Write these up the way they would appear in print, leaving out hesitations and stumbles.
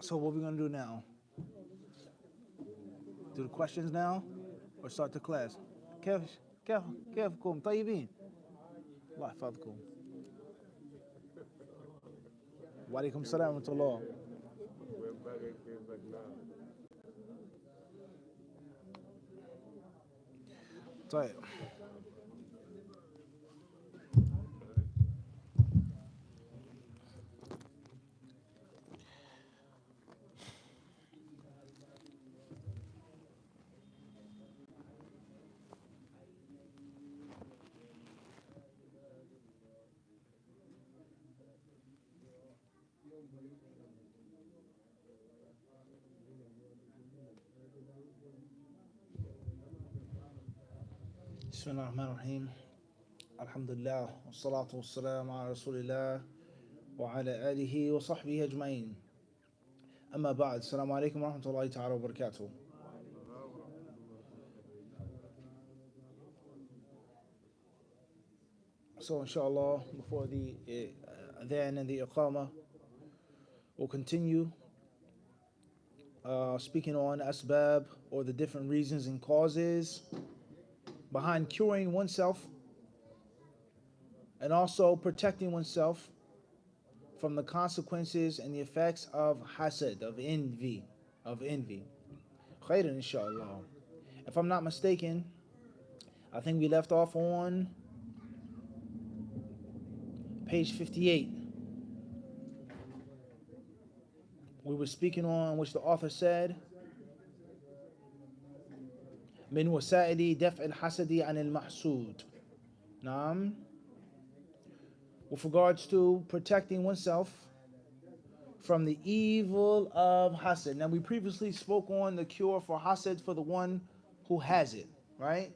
So what we're gonna do now? Do the questions now, or start the class? كيف كيف كيفكم طيبين؟ الله يحفظكم. وعليكم السلام ورحمة الله. طيب. بسم الله الرحمن الرحيم. الحمد لله والصلاة والسلام على رسول الله وعلى آله وصحبه أجمعين. أما بعد, السلام عليكم ورحمة الله تعالى وبركاته. So inshallah, before the adhan and the iqamah, we'll continue speaking on asbab, or the different reasons and causes behind curing oneself and also protecting oneself from the consequences and the effects of hasad, of envy. Khairan, inshallah. If I'm not mistaken, I think we left off on page 58. We were speaking on which the author said, من وسائل دفع الحسد عن المحسود. Naam. With regards to protecting oneself from the evil of hasad. Now, we previously spoke on the cure for hasad for the one who has it, right?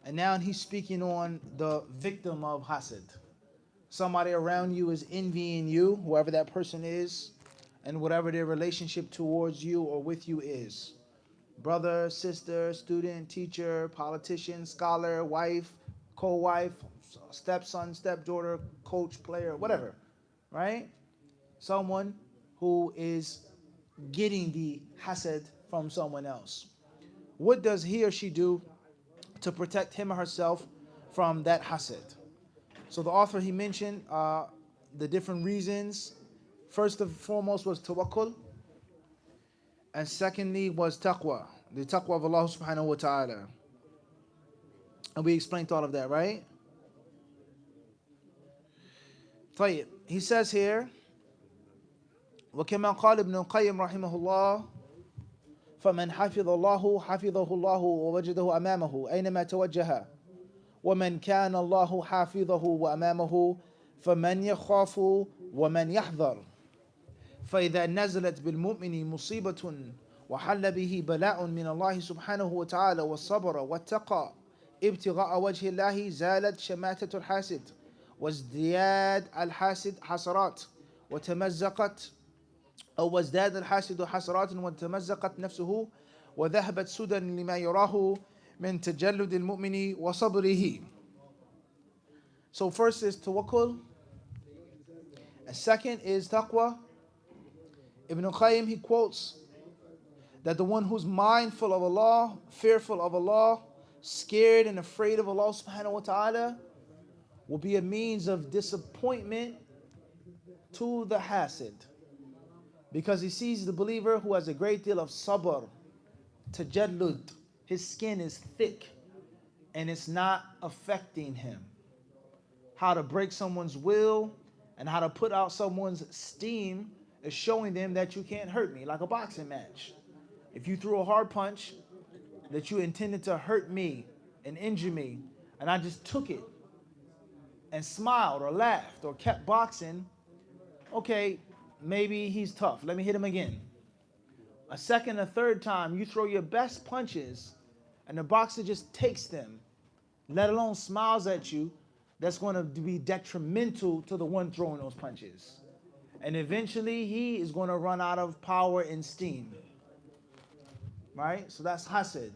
And now he's speaking on the victim of hasad. Somebody around you is envying you, whoever that person is, and whatever their relationship towards you or with you is. Brother, sister, student, teacher, politician, scholar, wife, co-wife, stepson, stepdaughter, coach, player, whatever, right? Someone who is getting the hasad from someone else. What does he or she do to protect him or herself from that hasad? So the author, he mentioned the different reasons. First and foremost was tawakkul, and secondly was taqwa, the taqwa of Allah subhanahu wa ta'ala. And we explained all of that, right? طيب. He says here, وكما قال ابن القيم رحمه الله فمن حفظ الله حفظه الله ووجده أمامه أينما توجه ومن كان الله حافظه وأمامه فمن يخاف ومن يحذر فإذا نزلت بالمؤمن مصيبة وحل به بلاء من الله سبحانه وتعالى والصبر والتقى ابتغاء وجه الله زالت شماتة الحاسد وازدياد الحاسد حسرات وتمزقت أو وازداد الحاسد حسرات وتمزقت نفسه وذهبت سدى لما يراه من تجلد المؤمن وصبره. So first is tawakkul, and second is taqwa. Ibn Qayyim, he quotes that the one who's mindful of Allah, fearful of Allah, scared and afraid of Allah subhanahu wa ta'ala, will be a means of disappointment to the hasid, because he sees the believer who has a great deal of sabr, tajallud. His skin is thick and it's not affecting him. How to break someone's will and how to put out someone's steam is showing them that you can't hurt me, like a boxing match. If you threw a hard punch that you intended to hurt me and injure me, and I just took it and smiled or laughed or kept boxing, okay, maybe he's tough. Let me hit him again. A second, a third time, you throw your best punches and the boxer just takes them, let alone smiles at you, that's going to be detrimental to the one throwing those punches. And eventually he is going to run out of power and steam. Right? So that's hasad.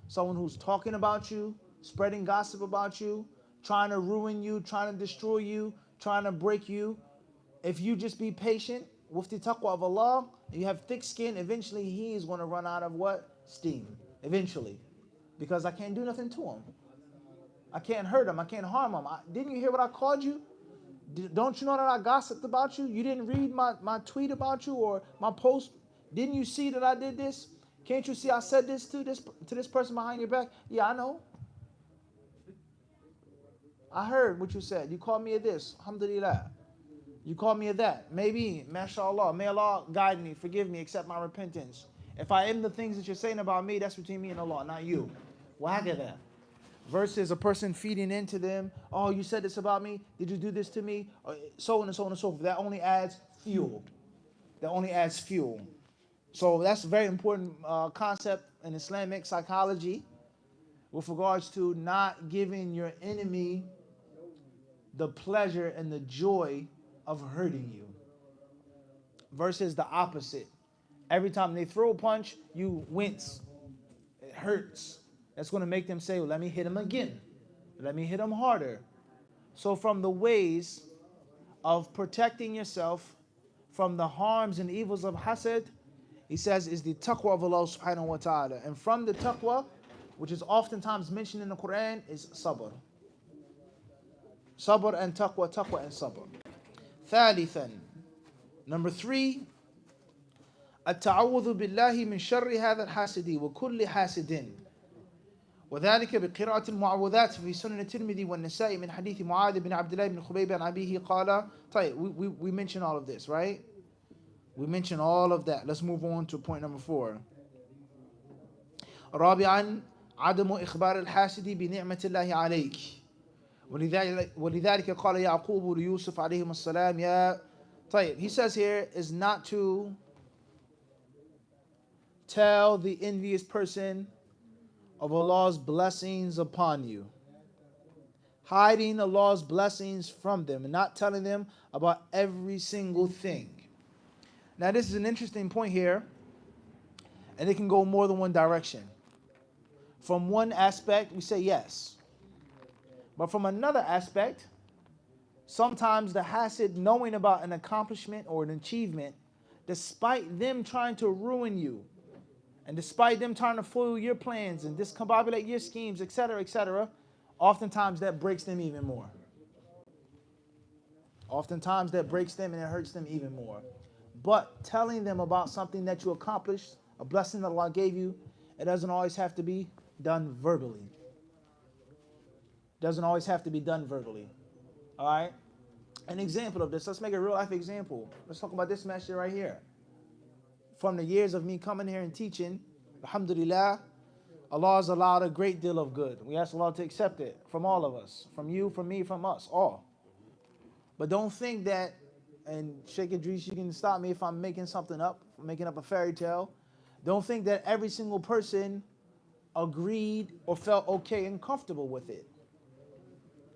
Someone who's talking about you, spreading gossip about you, trying to ruin you, trying to destroy you, trying to break you. If you just be patient with the taqwa of Allah, and you have thick skin, eventually he is going to run out of what? Steam. Eventually. Because I can't do nothing to him. I can't hurt him. I can't harm him. Didn't you hear what I called you? Don't you know that I gossiped about you? You didn't read my tweet about you or my post? Didn't you see that I did this? Can't you see I said this to this person behind your back? Yeah, I know. I heard what you said. You called me a this. Alhamdulillah. You called me a that. Maybe, mashallah. May Allah guide me, forgive me, accept my repentance. If I am the things that you're saying about me, that's between me and Allah, not you. Wahakadha. Versus a person feeding into them, oh, you said this about me, did you do this to me? Or so on and so on and so forth. That only adds fuel. That only adds fuel. So that's a very important concept in Islamic psychology with regards to not giving your enemy the pleasure and the joy of hurting you. Versus the opposite. Every time they throw a punch, you wince. It hurts. That's going to make them say, well, let me hit him again. Let me hit him harder. So from the ways of protecting yourself from the harms and evils of hasad, he says, is the taqwa of Allah subhanahu wa ta'ala. And from the taqwa, which is oftentimes mentioned in the Quran, is sabr. Sabr and taqwa, taqwa and sabr. ثالثا, number 3, التعوذ بالله من شر هذا الحاسد وكل حاسد. وذلك بقراءة المعوذات في سنن الترمذي والنسائي من حديث معاذ بن عبد الله بن خبيب عن أبيه قال. We mentioned all of this, right? We mentioned all of that. Let's move on to point number 4. رابعا عدم إخبار الحاسد بنعمة الله عليك. ولذلك قال يعقوب ليوسف عليه السلام يا. He says here is not to tell the envious person of Allah's blessings upon you. Hiding Allah's blessings from them and not telling them about every single thing. Now this is an interesting point here, and it can go more than one direction. From one aspect, we say yes. But from another aspect, sometimes the hasad, knowing about an accomplishment or an achievement, despite them trying to ruin you, and despite them trying to foil your plans and discombobulate your schemes, etc., oftentimes that breaks them even more. Oftentimes that breaks them and it hurts them even more. But telling them about something that you accomplished, a blessing that Allah gave you, it doesn't always have to be done verbally. Doesn't always have to be done verbally. All right? An example of this, let's make a real life example. Let's talk about this masjid right here. From the years of me coming here and teaching, alhamdulillah, Allah has allowed a great deal of good. We ask Allah to accept it from all of us, from you, from me, from us, all. But don't think that, and Sheikh Idris, you can stop me if I'm making something up, making up a fairy tale. Don't think that every single person agreed or felt okay and comfortable with it.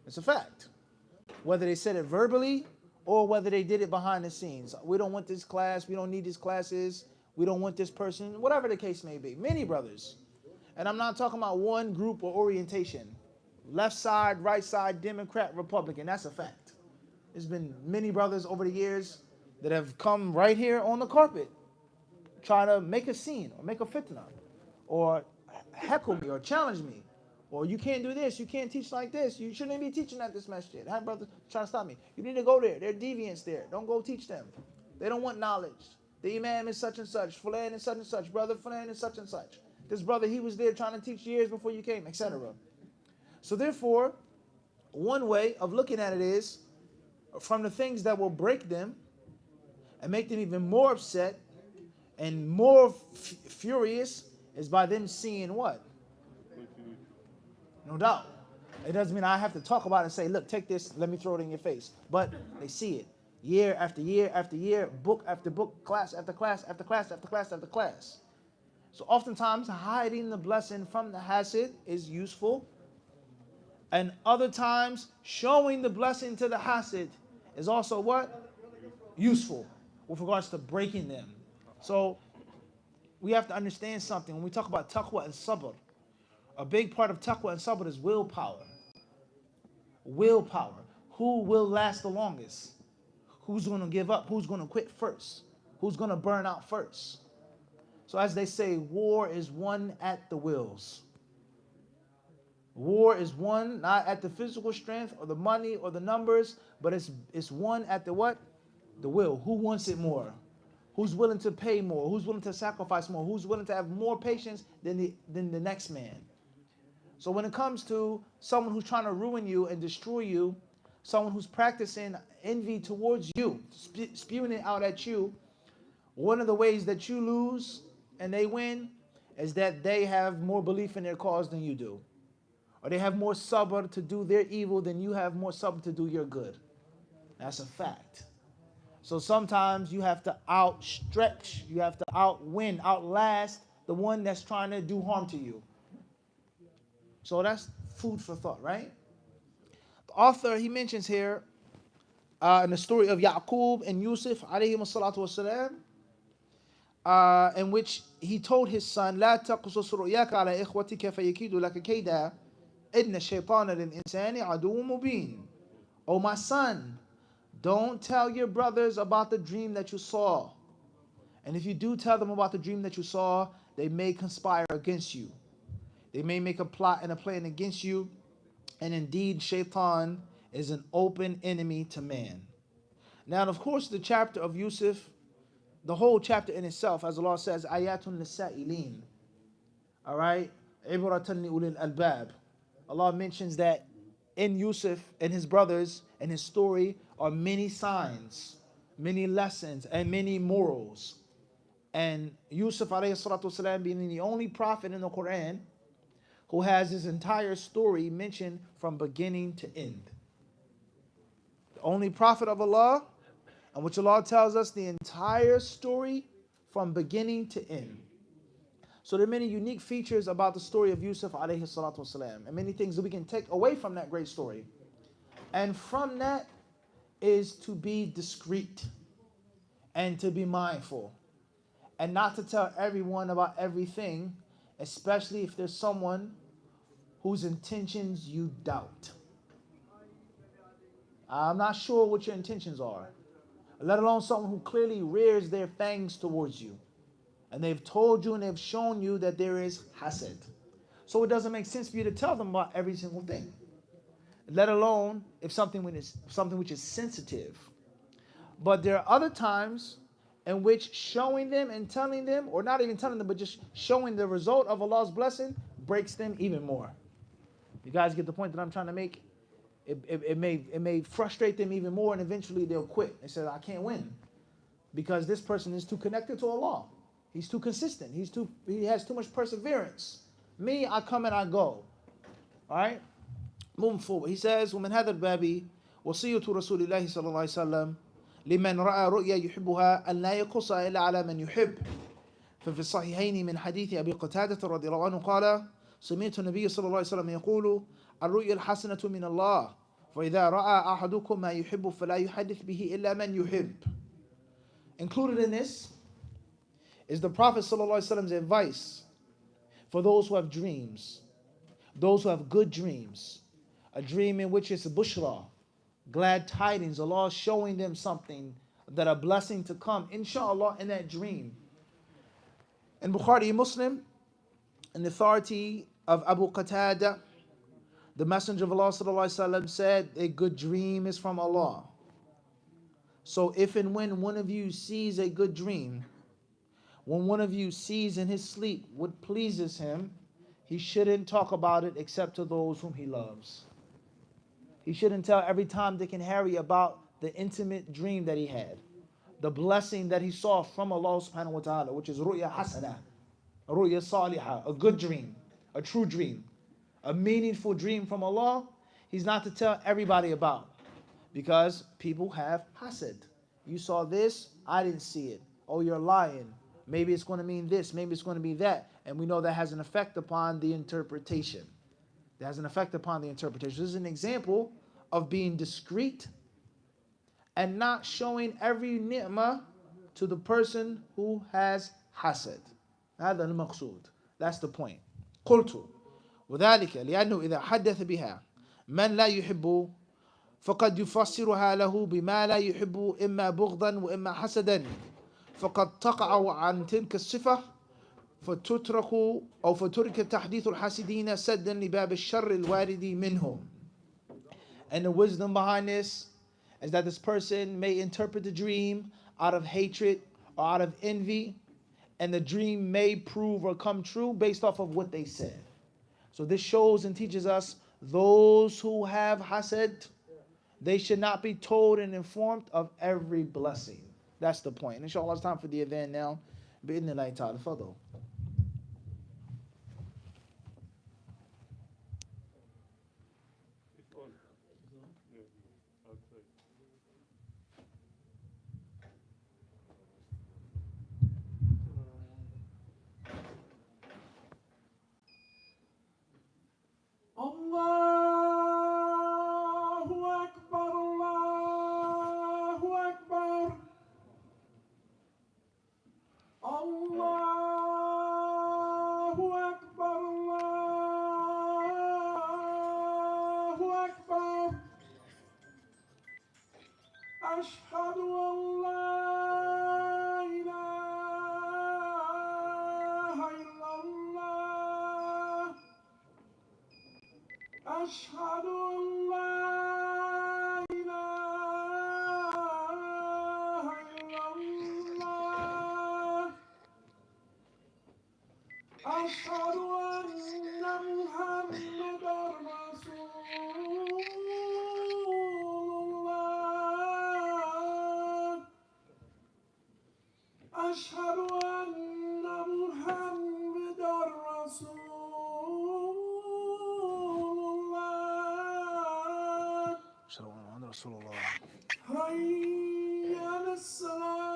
It's a fact. Whether they said it verbally or whether they did it behind the scenes. We don't want this class. We don't need these classes. We don't want this person. Whatever the case may be. Many brothers. And I'm not talking about one group or orientation. Left side, right side, Democrat, Republican. That's a fact. There's been many brothers over the years that have come right here on the carpet trying to make a scene or make a fitna or heckle me or challenge me. Or you can't do this, you can't teach like this, you shouldn't be teaching at this masjid. I have brothers trying to stop me. You need to go there, there are deviants there. Don't go teach them. They don't want knowledge. The imam is such and such, Fulan is such and such, brother Fulan is such and such. This brother, he was there trying to teach years before you came, etc. So therefore, one way of looking at it is, from the things that will break them and make them even more upset and more furious, is by them seeing what? No doubt. It doesn't mean I have to talk about it and say, look, take this, let me throw it in your face. But they see it year after year after year, book after book, class after class after class after class after class. So oftentimes hiding the blessing from the hasad is useful. And other times showing the blessing to the hasad is also what? Useful with regards to breaking them. So we have to understand something. When we talk about taqwa and sabr, a big part of taqwa and sabr is willpower. Willpower. who will last the longest? Who's going to give up? Who's going to quit first? Who's going to burn out first? So as they say, war is won at the wills. War is won not at the physical strength or the money or the numbers, but it's won at the what? The will. Who wants it more? Who's willing to pay more? Who's willing to sacrifice more? Who's willing to have more patience than the next man? So when it comes to someone who's trying to ruin you and destroy you, someone who's practicing envy towards you, spewing it out at you, one of the ways that you lose and they win is that they have more belief in their cause than you do. Or they have more sabr to do their evil than you have more sabr to do your good. That's a fact. So sometimes you have to outstretch, you have to outwin, outlast the one that's trying to do harm to you. So that's food for thought, right? The author, he mentions here in the story of Yaqub and Yusuf, alayhi salatu wasalam, in which he told his son, لا تقصص رؤياك على إخوتك فيكيدوا لك كيدا إن الشيطان للإنسان عدو مبين. Oh my son, don't tell your brothers about the dream that you saw. And if you do tell them about the dream that you saw, they may conspire against you. They may make a plot and a plan against you. And indeed, shaitan is an open enemy to man. Now, of course, the chapter of Yusuf, the whole chapter in itself, as Allah says, ayatun lisa'ilin. All right? Ibratan li ulil albab. Allah mentions that in Yusuf and his brothers and his story are many signs, many lessons, and many morals. And Yusuf alayhi salatu wasalam being the only prophet in the Quran who has his entire story mentioned from beginning to end. The only prophet of Allah, in which Allah tells us the entire story from beginning to end. So there are many unique features about the story of Yusuf alayhi salatu wasalam, and many things that we can take away from that great story. And from that is to be discreet and to be mindful and not to tell everyone about everything, especially if there's someone whose intentions you doubt. I'm not sure what your intentions are, let alone someone who clearly rears their fangs towards you. And they've told you and they've shown you that there is hasad. So it doesn't make sense for you to tell them about every single thing, let alone if something which is sensitive. But there are other times in which showing them and telling them, or not even telling them, but just showing the result of Allah's blessing breaks them even more. You guys get the point that I'm trying to make? It may frustrate them even more, and eventually they'll quit. They say, I can't win because this person is too connected to Allah. He's too consistent. He has too much perseverance. Me, I come and I go. All right? Moving forward. He says, ومن هذا الباب وصية رسول الله صلى الله عليه وسلم لمن رأى رؤيا يحبها أن لا يقص إلا على من يحب. ففي الصحيحين من حديث أبي قتادة رضي الله عنه قال سمعت النبي صلى الله عليه وسلم يقول الرؤيا الحسنة من الله فإذا رأى أحدكم ما يحب فلا يحدث به إلا من يحب. Included in this is the Prophet ﷺ's advice for those who have dreams, those who have good dreams, a dream in which it's bushra, glad tidings, Allah showing them something, that a blessing to come, inshallah, in that dream. In Bukhari Muslim, in the authority of Abu Qatada, the Messenger of Allah ﷺ said, a good dream is from Allah. So if and when one of you sees a good dream, when one of you sees in his sleep what pleases him, he shouldn't talk about it except to those whom he loves. He shouldn't tell every Tom, Dick, and Harry about the intimate dream that he had, the blessing that he saw from Allah subhanahu wa ta'ala, which is ru'ya hasana, ru'ya salihah, a good dream, a true dream, a meaningful dream from Allah. He's not to tell everybody about, because people have hasad. You saw this, I didn't see it. Oh, you're lying. Maybe it's going to mean this, maybe it's going to be that. And we know that has an effect upon the interpretation. That has an effect upon the interpretation. This is an example of being discreet and not showing every ni'mah to the person who has hasad. هذا المقصود. That's the point. قلت وذلك لأنه إذا حدث بها من لا يحب فقد يفسرها له بما لا يحب إما بغضا وإما حسدا فقد تقع عن تلك الصفة فتترك أو فترك تحديث الحاسدين سدا لباب الشر الوارد منهم. And the wisdom behind this is that this person may interpret the dream out of hatred or out of envy, and the dream may prove or come true based off of what they said. So this shows and teaches us those who have hasad, they should not be told and informed of every blessing. That's the point. Inshallah, it's time for the event now. Bi'idhnillahi ta'ala. Fadl. Allahu Akbar, Allahu Akbar, Allahu Akbar, Allahu Akbar. Ashhadu an la ilaha illallah. Ashhadu an la ilaha illallah. Ashhadu anna Muhammadan Rasulullah. Ashhadu anna Muhammadan Rasulullah. Rasulullah. Hayya ala-salah.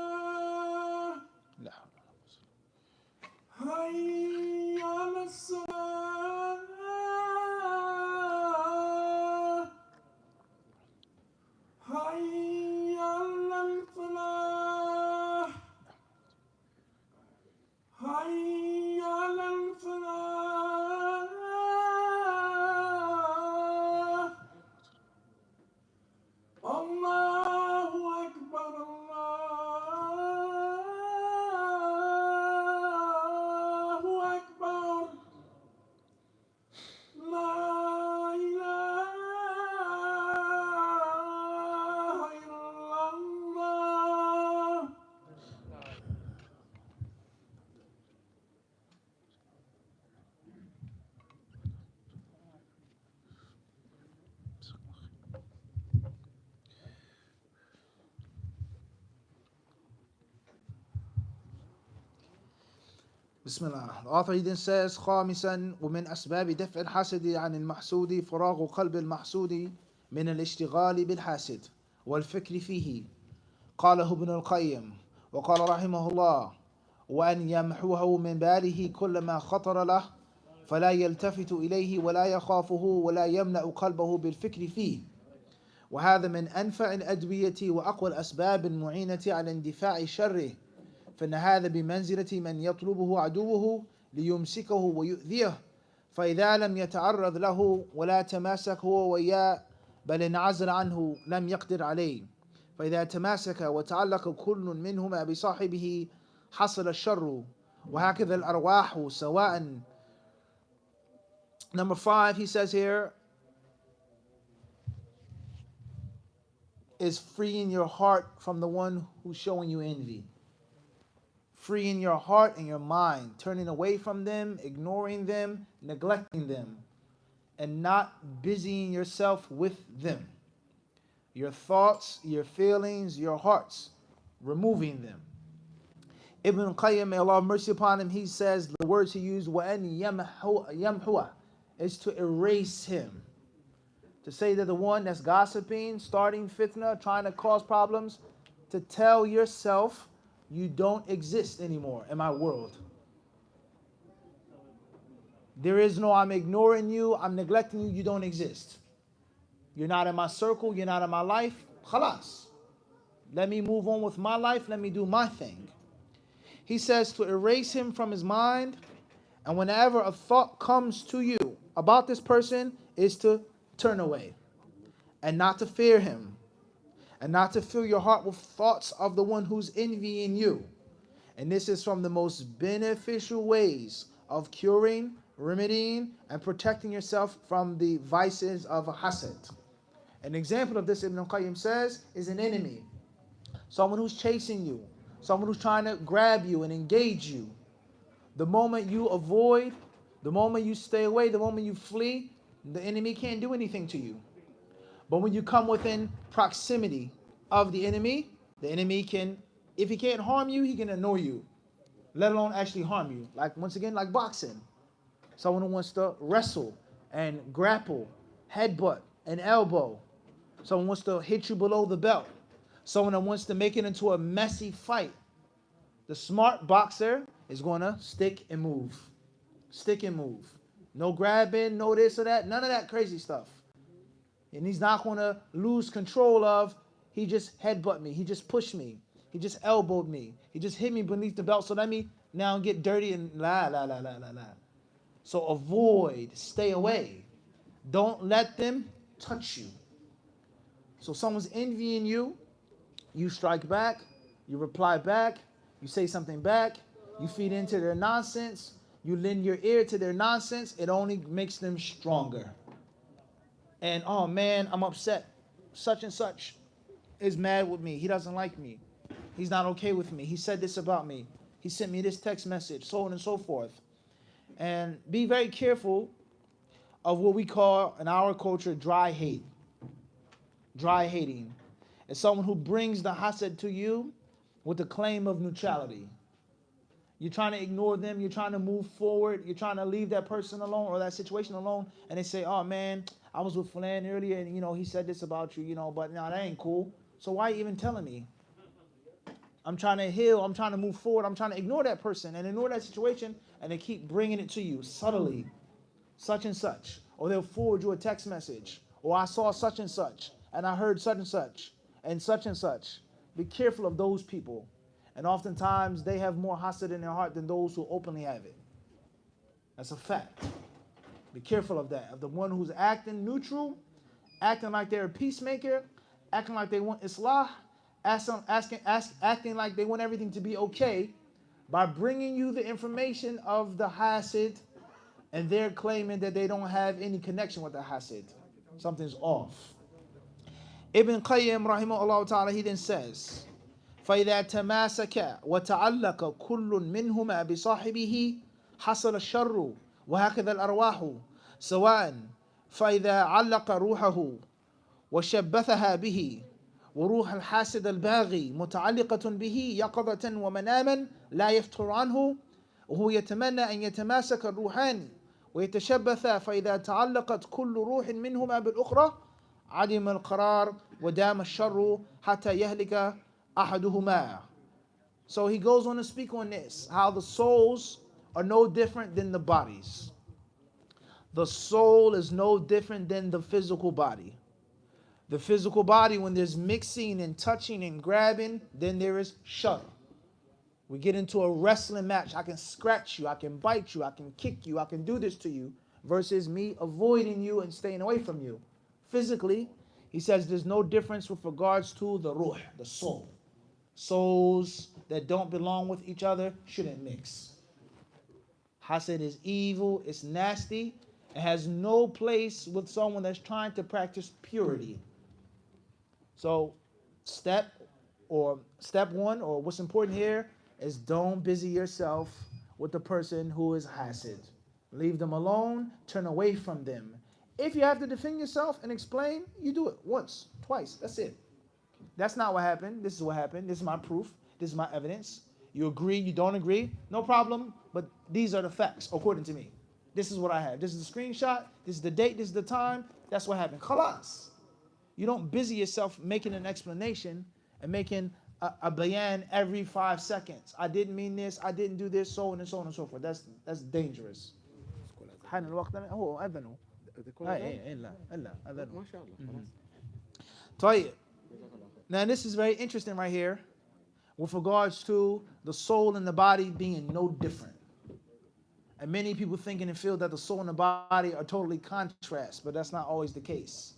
Hayya ala-salah. Hayya ala-falah. Hayya ala-falah. Allahu Akbar, Allahu Akbar. La ilaha illallah. Bismillah. The author he then says, خامسا ومن أسباب دفع الحسد عن المحسود فراغ قلب المحسود من الاشتغال بالحاسد والفكر فيه. قاله ابن القيم وقال رحمه الله وأن يمحوه من باله كل ما خطر له فلا يلتفت إليه ولا يخافه ولا يملأ قلبه بالفكر فيه. وهذا من أنفع الأدوية وأقوى الأسباب المعينة على اندفاع شره، فإن هذا بمنزلة من يطلبه عدوه ليمسكه ويؤذيه، فإذا لم يتعرض له ولا تماسك هو وياه بل انعزل عنه لم يقدر عليه، فإذا تماسك وتعلق كل منهما بصاحبه حصل الشر. وهكذا الأرواح سواء. Number 5, he says here, is freeing your heart from the one who's showing you envy. Freeing your heart and your mind, turning away from them, ignoring them, neglecting them, and not busying yourself with them. Your thoughts, your feelings, your hearts, removing them. Ibn Qayyim, may Allah have mercy upon him, he says the words he used, وَأَنْ يَمْحُوَ, is to erase him. To say that the one that's gossiping, starting fitna, trying to cause problems, to tell yourself you don't exist anymore in my world. There is no I'm ignoring you, I'm neglecting you, you don't exist. You're not in my circle, you're not in my life. Khalas. Let me move on with my life, let me do my thing. He says to erase him from his mind, and whenever a thought comes to you about this person, is to turn away and not to fear him, and not to fill your heart with thoughts of the one who's envying you. And this is from the most beneficial ways of curing, remedying, and protecting yourself from the vices of hasad. An example of this, Ibn al-Qayyim says, is an enemy. Someone who's chasing you, someone who's trying to grab you and engage you. The moment you avoid, the moment you stay away, the moment you flee, the enemy can't do anything to you. But when you come within proximity of the enemy can, if he can't harm you, he can annoy you, let alone actually harm you. Like, once again, like boxing. Someone who wants to wrestle and grapple, headbutt, and elbow. Someone wants to hit you below the belt. Someone that wants to make it into a messy fight. The smart boxer is going to stick and move. Stick and move. No grabbing, no this or that, none of that crazy stuff. And he's not going to lose control of, he just headbutt me, he just pushed me, he just elbowed me, he just hit me beneath the belt, so let me now get dirty and la. So avoid, stay away. Don't let them touch you. So someone's envying you, you strike back, you reply back, you say something back, you feed into their nonsense, you lend your ear to their nonsense, it only makes them stronger. And, oh man, I'm upset. Such and such is mad with me. He doesn't like me. He's not okay with me. He said this about me. He sent me this text message, so on and so forth. And be very careful of what we call in our culture dry hate. Dry hating. It's someone who brings the hasad to you with the claim of neutrality. You're trying to ignore them. You're trying to move forward. You're trying to leave that person alone or that situation alone. And they say, oh man, I was with Fulan earlier and he said this about you, but no, that ain't cool. So why are you even telling me? I'm trying to heal. I'm trying to move forward. I'm trying to ignore that person and ignore that situation. And they keep bringing it to you subtly, such and such. Or they'll forward you a text message. Or I saw such and such. And I heard such and such. And such and such. Be careful of those people. And oftentimes they have more hasad in their heart than those who openly have it. That's a fact. Be careful of that. Of the one who's acting neutral, acting like they're a peacemaker, acting like they want islah, acting like they want everything to be okay, by bringing you the information of the hasad, and they're claiming that they don't have any connection with the hasad. Something's off. Ibn Qayyim rahimahullah ta'ala, he then says, فَإِذَا تَمَاسَكَ وَتَعَلَّقَ كُلٌّ مِّنْهُمَا بِصَاحِبِهِ حَصَلَ الشَّرُّ وَهَكَذَا الْأَرْوَاحُ سواء فإذا علق روحه وشبثها به وروح الحاسد الباغي متعلقة به يقظة ومناما لا يفتر عنه وهو يتمنى أن يتماسك الروحان ويتشبث فإذا تعلقت كل روح منهما بالأخرى عدم القرار ودام الشر حتى يهلك أحدهما. So he goes on to speak on this, how the souls are no different than the bodies. The soul is no different than the physical body. The physical body, when there's mixing and touching and grabbing, then there is shar. We get into a wrestling match. I can scratch you, I can bite you, I can kick you, I can do this to you, versus me avoiding you and staying away from you. Physically, he says there's no difference with regards to the ruh, the soul. Souls that don't belong with each other shouldn't mix. Hasad is evil, it's nasty, it has no place with someone that's trying to practice purity. So step one, or what's important here, is don't busy yourself with the person who is hasad. Leave them alone, turn away from them. If you have to defend yourself and explain, you do it once, twice, that's it. That's not what happened. This is what happened. This is my proof. This is my evidence. You agree, you don't agree, no problem, but these are the facts according to me. This is what I have. This is the screenshot. This is the date. This is the time. That's what happened. Khalas. You don't busy yourself making an explanation and making a bayan every 5 seconds. I didn't mean this. I didn't do this. So on and so on and so forth. That's dangerous. Now this is very interesting right here with regards to the soul and the body being no different. And many people thinking and feel that the soul and the body are totally contrast, but that's not always the case.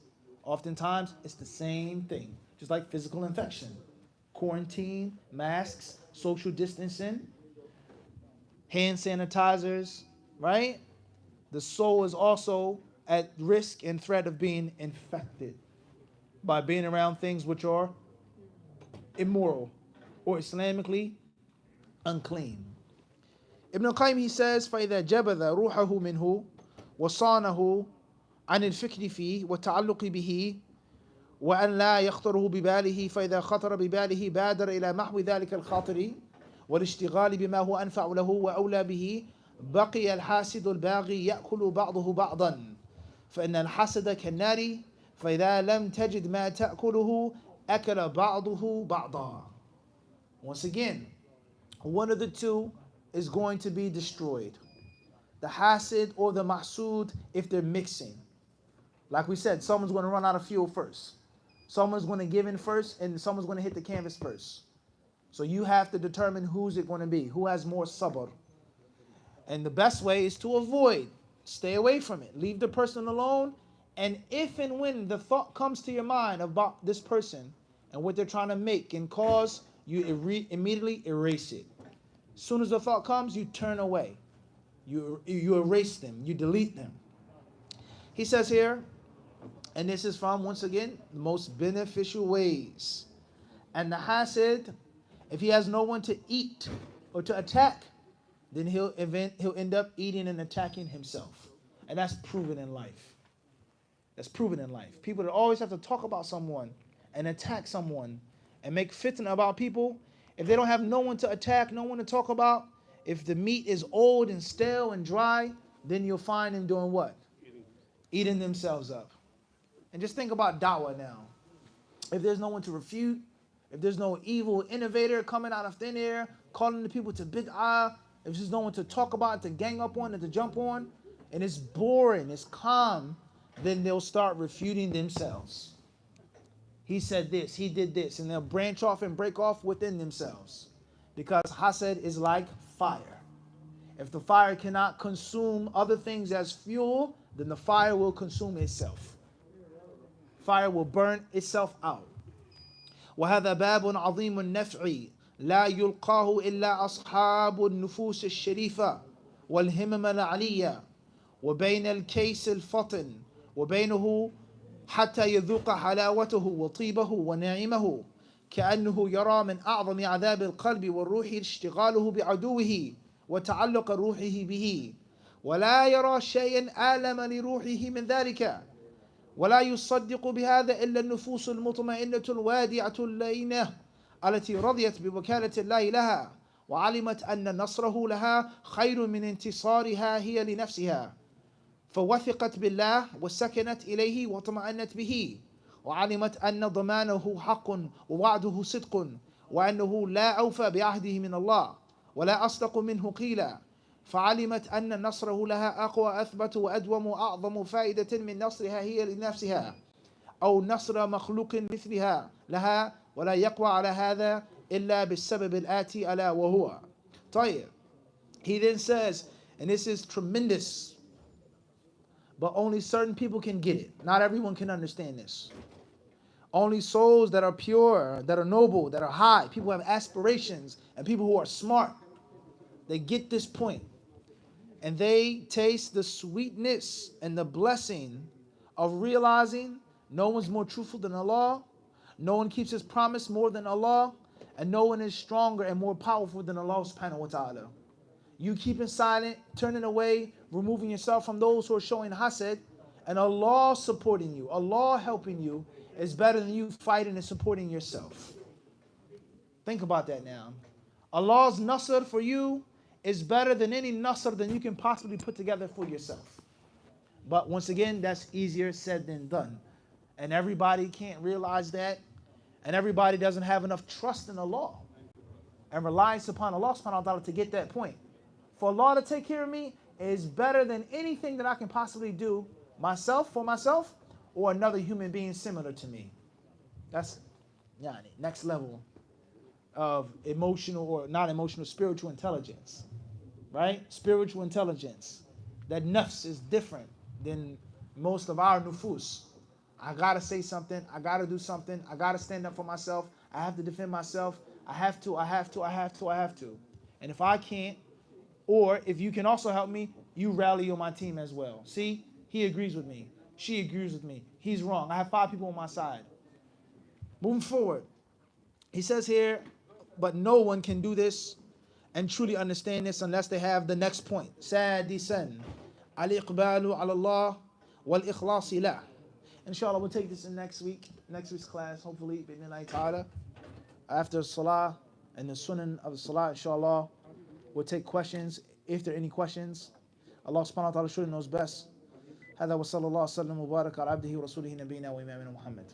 Oftentimes, it's the same thing, just like physical infection. Quarantine, masks, social distancing, hand sanitizers, right? The soul is also at risk and threat of being infected by being around things which are immoral or Islamically unclean. Ibn al-Qayyim, he says, فَإِذَا جَبَذَ رُوحَهُ مِنْهُ وَصَانَهُ عن الفكر فيه والتعلق به وأن لا يخطره بباله فإذا خطر بباله بادر إلى محو ذلك الخاطر والاشتغال بما هو أنفع له وأولى به بقي الحاسد الباغي يأكل بعضه بعضا فإن الحسد كالنار فإذا لم تجد ما تأكله أكل بعضه بعضا. Once again, one of the two is going to be destroyed. The hasid or the mahsud if they're mixing. Like we said, someone's going to run out of fuel first. Someone's going to give in first, and someone's going to hit the canvas first. So you have to determine who's it going to be, who has more sabr. And the best way is to avoid, stay away from it, leave the person alone. And if and when the thought comes to your mind about this person and what they're trying to make and cause, you immediately erase it. As soon as the thought comes, you turn away. You erase them, you delete them. He says here, and this is from, once again, the most beneficial ways. And the hasid, if he has no one to eat or to attack, then he'll end up eating and attacking himself. And that's proven in life. That's proven in life. People that always have to talk about someone and attack someone and make fitna about people, if they don't have no one to attack, no one to talk about, if the meat is old and stale and dry, then you'll find them doing what? Eating themselves up. And just think about da'wah now. If there's no one to refute, if there's no evil innovator coming out of thin air, calling the people to bid'ah, if there's no one to talk about, to gang up on, and to jump on, and it's boring, it's calm, then they'll start refuting themselves. He said this, he did this, and they'll branch off and break off within themselves. Because hasad is like fire. If the fire cannot consume other things as fuel, then the fire will consume itself. Fire will burn itself out. وهذا باب عظيم النفع لا يلقاه إلا أصحاب النفوس الشريفة والهمم العلية وبين الكيس الفطن وبينه حتى يذوق حلاوته وطيبه ونعمه كأنه يرى من أعظم عذاب القلب والروح اشتغاله بعدوه وتعلق روحه به ولا يرى شيئا آلم لروحه من ذلك ولا يصدق بهذا إلا النفوس المطمئنة الوادعة اللينة التي رضيت بوكالة الله لها وعلمت أن نصره لها خير من انتصارها هي لنفسها فوثقت بالله وسكنت إليه واطمأنت به وعلمت أن ضمانه حق ووعده صدق وأنه لا أوفى بعهده من الله ولا أصدق منه قيلا فعلمت أن نصره لها أقوى أثبت وأدوم وأعظم فائدة من نصرها هي لنفسها أو نصر مخلوق مثلها لها ولا يقوى على هذا إلا بالسبب الآتي ألا وهو. طيب. He then says, and this is tremendous, but only certain people can get it. Not everyone can understand this. Only souls that are pure, that are noble, that are high, people who have aspirations, and people who are smart, they get this point. And they taste the sweetness and the blessing of realizing no one's more truthful than Allah, no one keeps his promise more than Allah, and no one is stronger and more powerful than Allah subhanahu wa ta'ala. You keeping silent, turning away, removing yourself from those who are showing hasad, and Allah supporting you, Allah helping you, is better than you fighting and supporting yourself. Think about that now. Allah's nasr for you is better than any nasr that you can possibly put together for yourself. But once again, that's easier said than done. And everybody can't realize that. And everybody doesn't have enough trust in Allah and reliance upon Allah subhanahu wa ta'ala to get that point. For Allah to take care of me is better than anything that I can possibly do myself, for myself, or another human being similar to me. That's next level of emotional, or not emotional, spiritual intelligence. Right? Spiritual intelligence. That nafs is different than most of our nufus. I gotta say something. I gotta do something. I gotta stand up for myself. I have to defend myself. I have to. And if I can't, or if you can also help me, you rally on my team as well. See, he agrees with me. She agrees with me. He's wrong. I have 5 people on my side. Moving forward, he says here, but no one can do this and truly understand this unless they have the next point. Sadisan, al-iqbalu ala Allah wal-ikhlasi lah. Inshallah, we'll take this in next week's class, hopefully, bi'idhnillahi ta'ala. After Salah and the sunnah of the Salah, inshallah, we'll take questions, if there are any questions. Allah subhanahu wa ta'ala surely knows best. هذا وصلى الله وسلم وبارك على عبده ورسوله نبينا وإمامنا محمد.